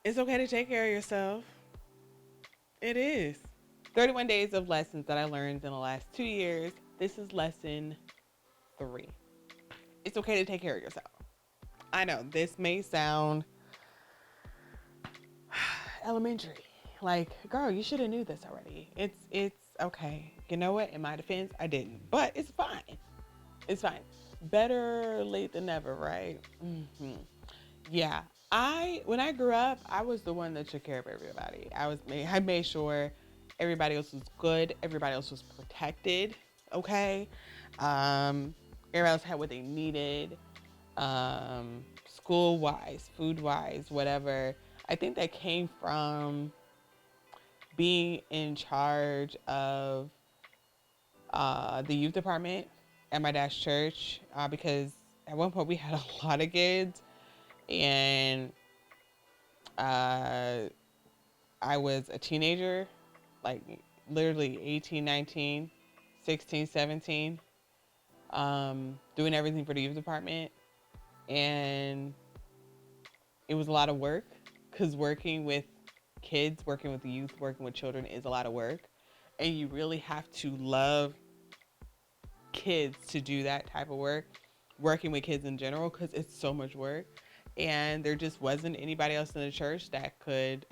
It's okay to take care of yourself. It is. 31 days of lessons that I learned in the last 2 years. This is lesson three. It's okay to take care of yourself. I know this may sound elementary. Like, girl, you should have knew this already. It's okay. You know what? In my defense, I didn't, but it's fine. It's fine. Better late than never, right? Mm-hmm. Yeah. I when I grew up, I was the one that took care of everybody. I made sure everybody else was good, everybody else was protected. Okay. Um, Everybody else had what they needed. School wise, food wise, whatever. I think that came from being in charge of the youth department at my dad's church because at one point we had a lot of kids and uh, I was a teenager, like literally 18, 19, 16, 17, doing everything for the youth department. And it was a lot of work because working with kids, working with youth, working with children is a lot of work. And you really have to love kids to do that type of work, working with kids in general, because it's so much work. And there just wasn't anybody else in the church that could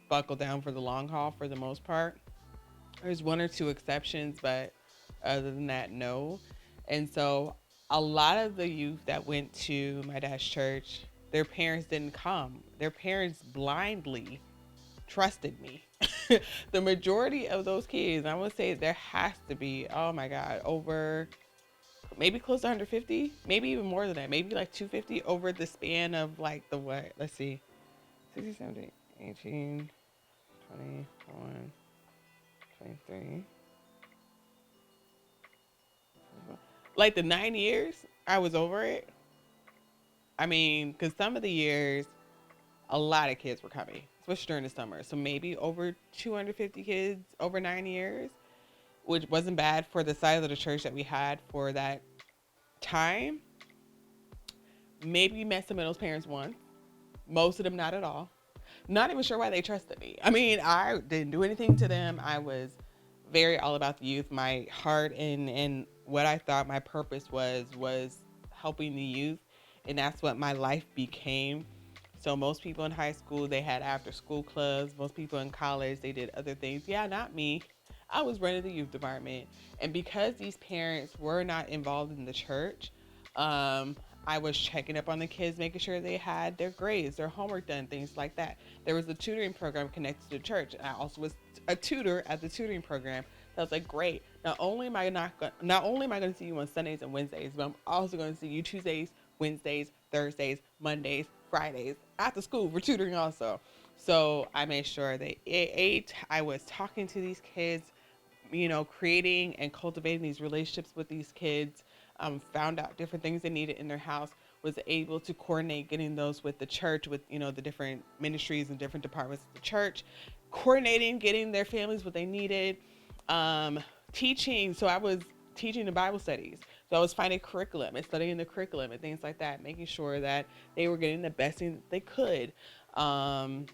buckle down for the long haul for the most part. There's one or two exceptions, but other than that, no. And so a lot of the youth that went to my dad's church, their parents didn't come. Their parents blindly trusted me. The majority of those kids, I would say there has to be, oh my God, over maybe close to 150, maybe even more than that, maybe like 250 over the span of like the what? Let's see, 60, 70, 18, 21, 23. Like the 9 years, I was over it. I mean, because some of the years, a lot of kids were coming, especially during the summer. So maybe over 250 kids over 9 years, which wasn't bad for the size of the church that we had for that time. Maybe met some of those parents once, most of them not at all. Not even sure why they trusted me. I mean, I didn't do anything to them. I was very all about the youth. My heart and what I thought my purpose was helping the youth, and that's what my life became. So most people in high school they had after school clubs. Most people in college they did other things. Yeah, not me. I was running the youth department, and because these parents were not involved in the church, um, I was checking up on the kids, making sure they had their grades, their homework done, things like that. There was a tutoring program connected to the church. I also was a tutor at the tutoring program. So I was like, great. Not only am I going to see you on Sundays and Wednesdays, but I'm also going to see you Tuesdays, Wednesdays, Thursdays, Mondays, Fridays after school for tutoring also. So I made sure that I was talking to these kids, creating and cultivating these relationships with these kids. Found out different things they needed in their house, was able to coordinate getting those with the church, with the different ministries and different departments of the church, coordinating getting their families what they needed, um, teaching. So I was teaching the Bible studies. So I was finding curriculum and studying the curriculum and things like that, making sure that they were getting the best thing that they could. Um,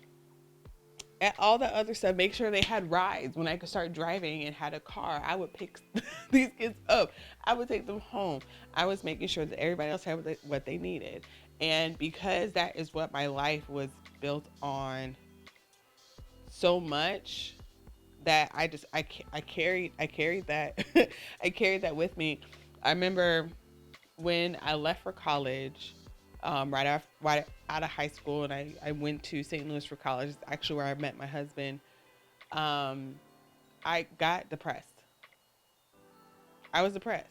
and all the other stuff, make sure they had rides when I could start driving and had a car. I would pick these kids up. I would take them home. I was making sure that everybody else had what they needed. And because that is what my life was built on so much, that I carried that I carried that with me. I remember when I left for college, right out of high school, and I went to St. Louis for college. It's actually where I met my husband. Um, I got depressed. I was depressed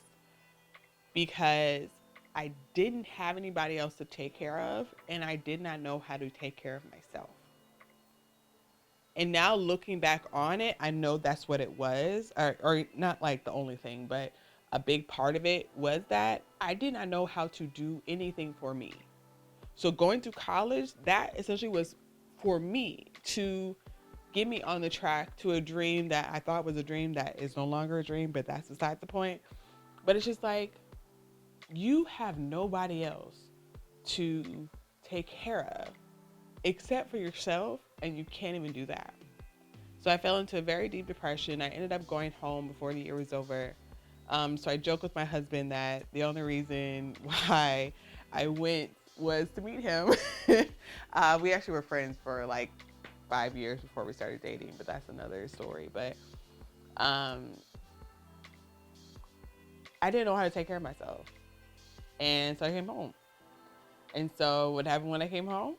because I didn't have anybody else to take care of, and I did not know how to take care of myself. And now looking back on it, I know that's what it was, or not like the only thing, but a big part of it was that I did not know how to do anything for me. So going to college, that essentially was for me to get me on the track to a dream that I thought was a dream that is no longer a dream, but that's beside the point. But it's just like you have nobody else to take care of. except for yourself, and you can't even do that. So I fell into a very deep depression. I ended up going home before the year was over. So I joke with my husband that the only reason why I went was to meet him. We actually were friends for like 5 years before we started dating, but that's another story. But um, I didn't know how to take care of myself. And so I came home. And so what happened when I came home?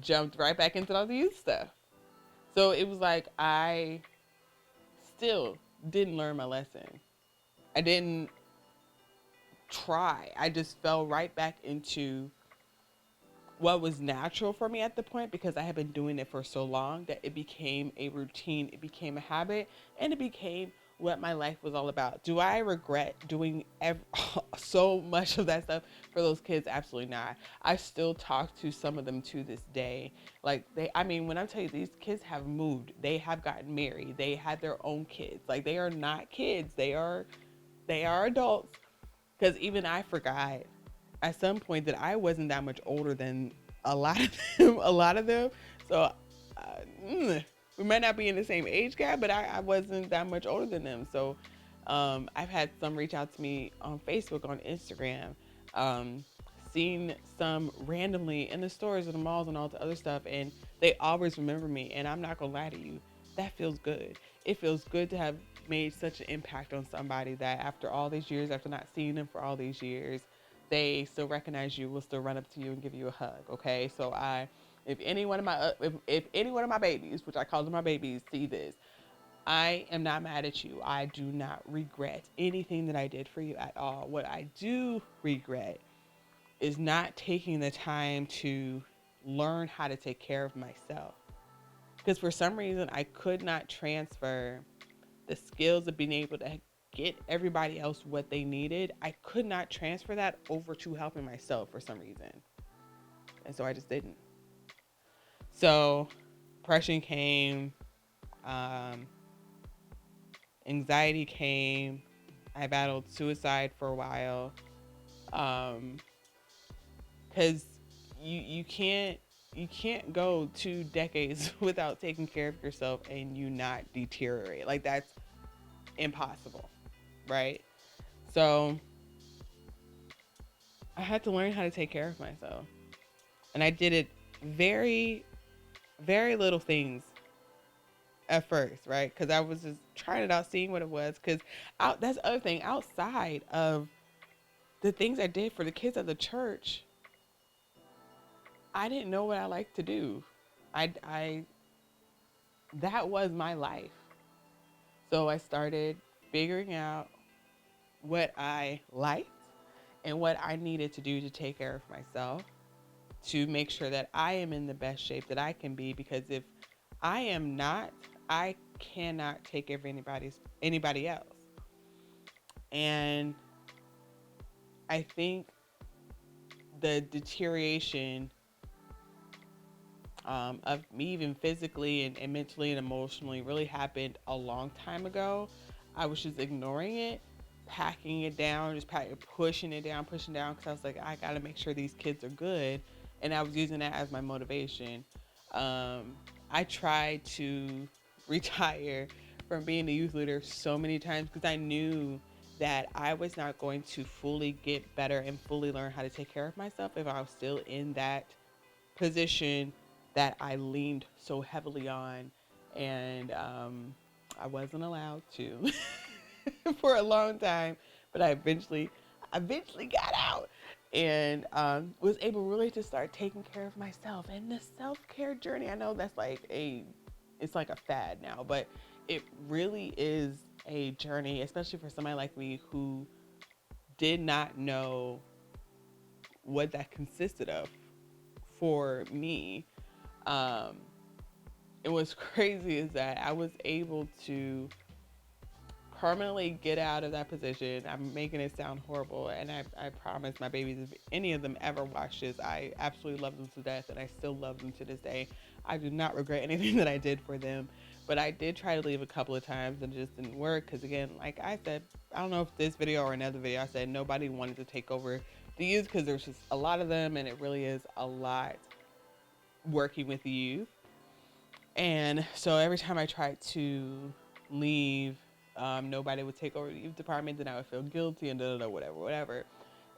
Jumped right back into all the youth stuff. So it was like I still didn't learn my lesson. I didn't try. I just fell right back into what was natural for me at the point because I had been doing it for so long that it became a routine, it became a habit, and it became what my life was all about. Do I regret doing so much of that stuff for those kids? Absolutely not. I still talk to some of them to this day. Like I mean, when I tell you these kids have moved, they have gotten married, they had their own kids. Like they are not kids, they are adults. Because even I forgot at some point that I wasn't that much older than a lot of them. A lot of them. So we might not be in the same age gap, but I wasn't that much older than them. So I've had some reach out to me on Facebook, on Instagram, seen some randomly in the stores and the malls and all the other stuff, and they always remember me. And I'm not gonna lie to you, that feels good. It feels good to have made such an impact on somebody that after all these years, after not seeing them for all these years, they still recognize you, will still run up to you and give you a hug. Okay, so if any one of my if any one of my babies, which I call them my babies, see this, I am not mad at you. I do not regret anything that I did for you at all. What I do regret is not taking the time to learn how to take care of myself. Because for some reason, I could not transfer the skills of being able to get everybody else what they needed. I could not transfer that over to helping myself for some reason. And so I just didn't. So depression came, um, anxiety came. I battled suicide for a while. Because you can't go 2 decades without taking care of yourself and you not deteriorate. Like that's impossible, right? So I had to learn how to take care of myself. And I did it very, very little things at first, right? Because I was just trying it out, seeing what it was. Because that's the other thing. Outside of the things I did for the kids at the church, I didn't know what I liked to do. I that was my life. So I started figuring out what I liked and what I needed to do to take care of myself, to make sure that I am in the best shape that I can be. Because if I am not, I cannot take care of anybody else. And I think the deterioration of me, even physically and mentally and emotionally, really happened a long time ago. I was just ignoring it, packing it down, pushing it down, because I was like, I got to make sure these kids are good. And I was using that as my motivation. I tried to retire from being a youth leader so many times because I knew that I was not going to fully get better and fully learn how to take care of myself if I was still in that position that I leaned so heavily on. And I wasn't allowed to for a long time, but I eventually got out and was able really to start taking care of myself. And the self-care journey, I know that's it's like a fad now, but it really is a journey, especially for somebody like me who did not know what that consisted of for me. Um, and what's crazy is that I was able to permanently get out of that position. I'm making it sound horrible, and I promise my babies, if any of them ever watch this, I absolutely love them to death, and I still love them to this day. I do not regret anything that I did for them, but I did try to leave a couple of times, and it just didn't work, because again, like I said, I don't know if this video or another video, I said nobody wanted to take over the youth, because there's just a lot of them, and it really is a lot working with the youth. And so every time I tried to leave, nobody would take over the youth department. Then I would feel guilty and whatever, whatever.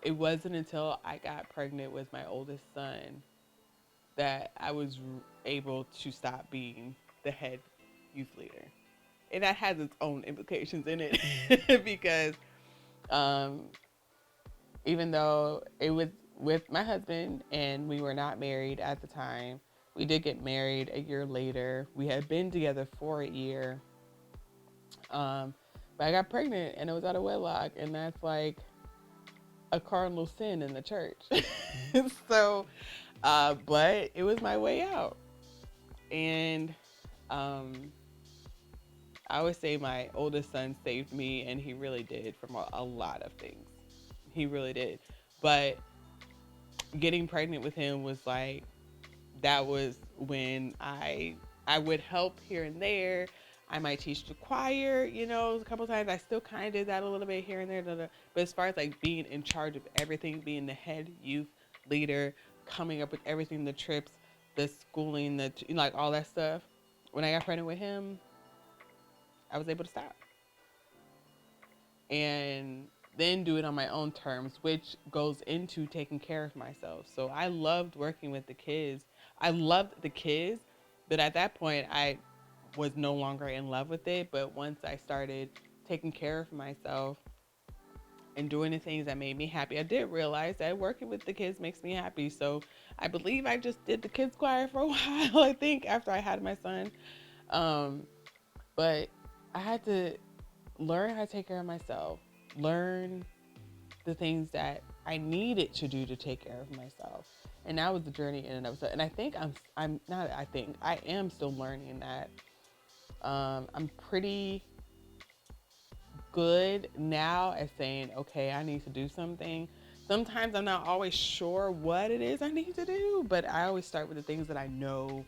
It wasn't until I got pregnant with my oldest son that I was able to stop being the head youth leader. And that has its own implications in it because um, even though it was with my husband and we were not married at the time, we did get married a year later. We had been together for a year. Um, but I got pregnant and it was out of wedlock, and that's like a cardinal sin in the church. So, but it was my way out. And I always say my oldest son saved me, and he really did from a lot of things. He really did. But getting pregnant with him was like, that was when I would help here and there. I might teach the choir, a couple times. I still kind of did that a little bit here and there. But as far as like being in charge of everything, being the head youth leader, coming up with everything, the trips, the schooling, like all that stuff. When I got pregnant with him, I was able to stop and then do it on my own terms, which goes into taking care of myself. So I loved working with the kids. I loved the kids, but at that point I was no longer in love with it. But once I started taking care of myself and doing the things that made me happy, I did realize that working with the kids makes me happy. So I believe I just did the kids choir for a while, I think, after I had my son. But I had to learn how to take care of myself, learn the things that I needed to do to take care of myself. And that was the journey in and of itself. And I think I am still learning that. I'm pretty good now at saying, okay, I need to do something. Sometimes I'm not always sure what it is I need to do, but I always start with the things that I know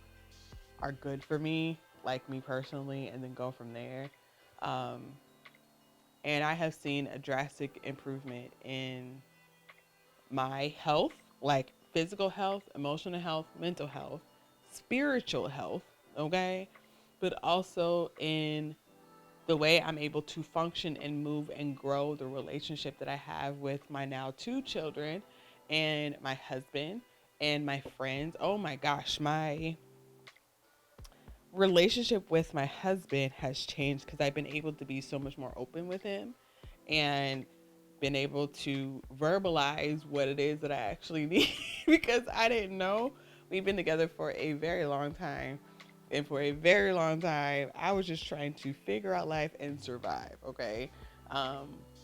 are good for me, like me personally, and then go from there. Um, and I have seen a drastic improvement in my health, like physical health, emotional health, mental health, spiritual health, okay? But also in the way I'm able to function and move and grow the relationship that I have with my now two children and my husband and my friends. Oh my gosh, my relationship with my husband has changed because I've been able to be so much more open with him and been able to verbalize what it is that I actually need because I didn't know. We've been together for a very long time. And for a very long time, I was just trying to figure out life and survive, okay?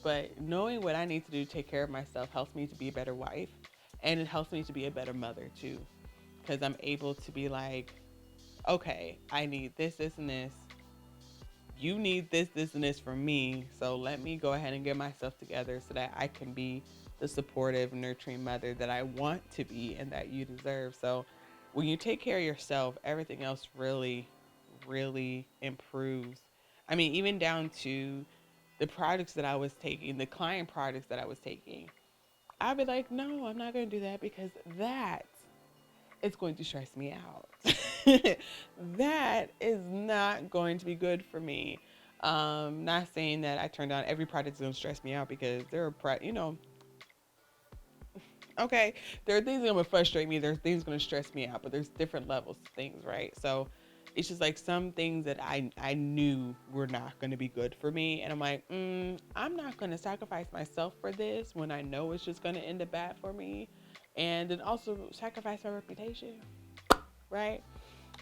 But knowing what I need to do to take care of myself helps me to be a better wife. And it helps me to be a better mother, too. Because I'm able to be like, okay, I need this, this, and this. You need this, this, and this from me. So let me go ahead and get myself together so that I can be the supportive, nurturing mother that I want to be and that you deserve. So when you take care of yourself, everything else really, really improves. I mean, even down to the products that I was taking, the client products that I was taking. I'd be like, no, I'm not going to do that because that is going to stress me out. That is not going to be good for me. Not saying that I turned down every product that's going to stress me out because there are, okay, there are things that are going to frustrate me. There are things going to stress me out, but there's different levels of things, right? So it's just like some things that I knew were not going to be good for me. And I'm like, I'm not going to sacrifice myself for this when I know it's just going to end up bad for me. And then also sacrifice my reputation, right?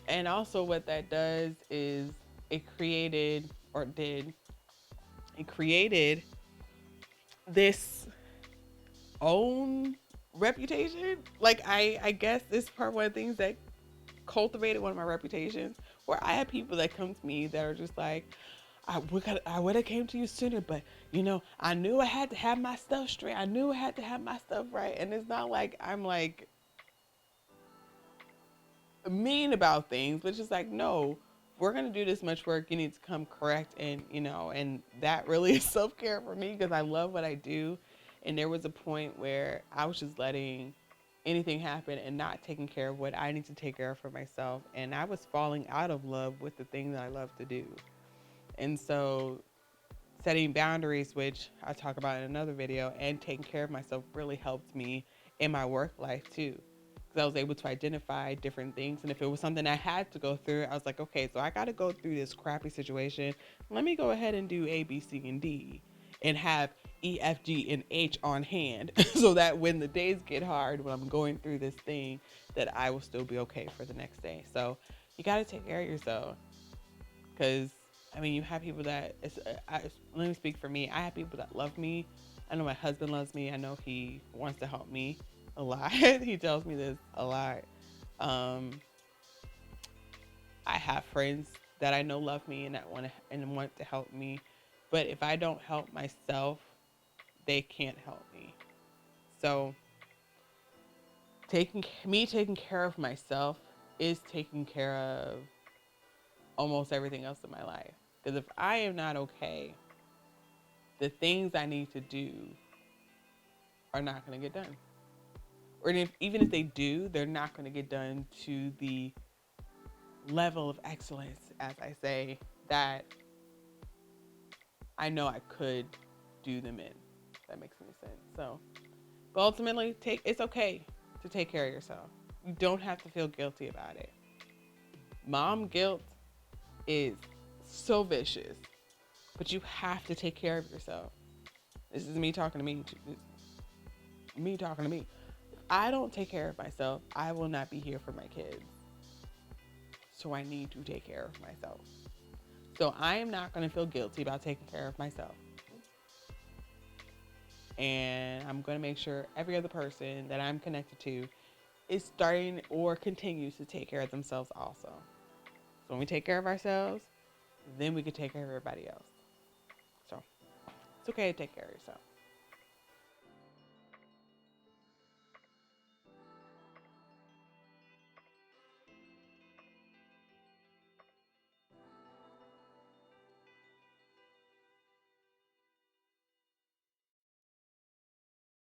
And also what that does is it created this own reputation. Like I guess this is part one of the things that cultivated one of my reputations where I have people that come to me that are just like, I would have came to you sooner, but I knew I had to have my stuff straight. I knew I had to have my stuff right. And it's not like I'm like mean about things, but it's just like, no, we're going to do this much work. You need to come correct. And, and that really is self-care for me because I love what I do. And there was a point where I was just letting anything happen and not taking care of what I need to take care of for myself. And I was falling out of love with the thing that I love to do. And so setting boundaries, which I talk about in another video, and taking care of myself really helped me in my work life too. Because I was able to identify different things. And if it was something I had to go through, I was like, okay, so I got to go through this crappy situation. Let me go ahead and do A, B, C, and D and have E, F, G, and H on hand so that when the days get hard, when I'm going through this thing, that I will still be okay for the next day. So you got to take care of yourself. Because, I mean, you have people that, let me speak for me. I have people that love me. I know my husband loves me. I know he wants to help me a lot. He tells me this a lot. Um, I have friends that I know love me and that want to help me. But if I don't help myself, they can't help me. So taking care of myself is taking care of almost everything else in my life. Because if I am not okay, the things I need to do are not going to get done. Or even if they do, they're not going to get done to the level of excellence, as I say, that I know I could do them in. If that makes any sense. So, but ultimately, it's okay to take care of yourself. You don't have to feel guilty about it. Mom guilt is so vicious, but you have to take care of yourself. This is me talking to me. Me talking to me. If I don't take care of myself, I will not be here for my kids. So I need to take care of myself. So I am not going to feel guilty about taking care of myself. And I'm going to make sure every other person that I'm connected to is starting or continues to take care of themselves also. So when we take care of ourselves, then we can take care of everybody else. So it's okay to take care of yourself.